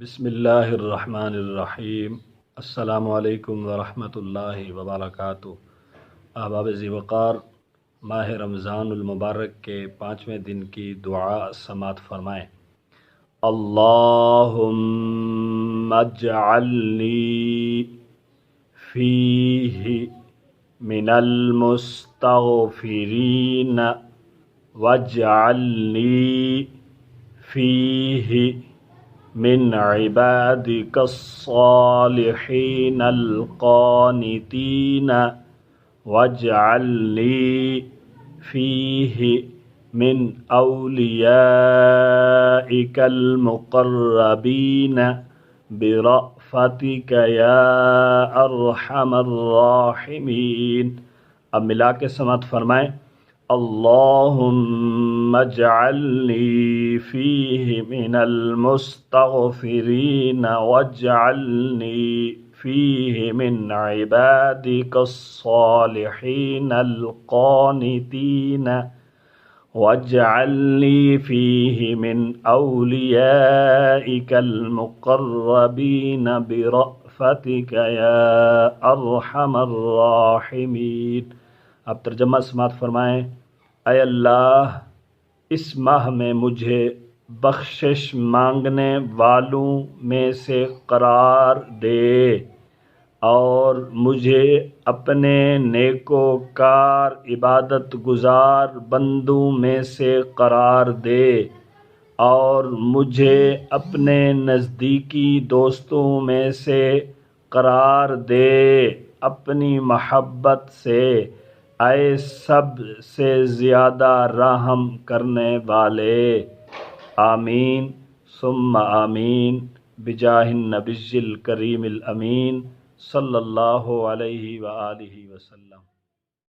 بسم اللہ الرحمن الرحیم۔ السلام علیکم ورحمۃ اللہ وبرکاتہ۔ احباب ذی وقار، ماہ رمضان المبارک کے 5ویں دن کی دعا سماعت فرمائیں۔ اللہم اجعلنی فیہ من المستغفرین واجعلنی فیہ من عبادك الصالحين القانتين واجعلني فيه من أوليائك المقربين برأفتك يا أرحم الراحمين۔ اب ملا کے سماعت فرمائیں۔ اللہم اجعلنی فیہ من المستغفرین واجعلنی فیہ من عبادک الصالحین القانتین واجعلنی فیہ من اولیائک المقربین برأفتک یا ارحم الراحمین۔ اب ترجمہ سماعت فرمائیں۔ اے اللہ، اس ماہ میں مجھے بخشش مانگنے والوں میں سے قرار دے اور مجھے اپنے نیکوکار عبادت گزار بندوں میں سے قرار دے اور مجھے اپنے نزدیکی دوستوں میں سے قرار دے اپنی محبت سے، اے سب سے زیادہ رحم کرنے والے۔ آمین ثم آمین بجاہ النبی الکریم الامین صلی اللہ علیہ وآلہ وسلم۔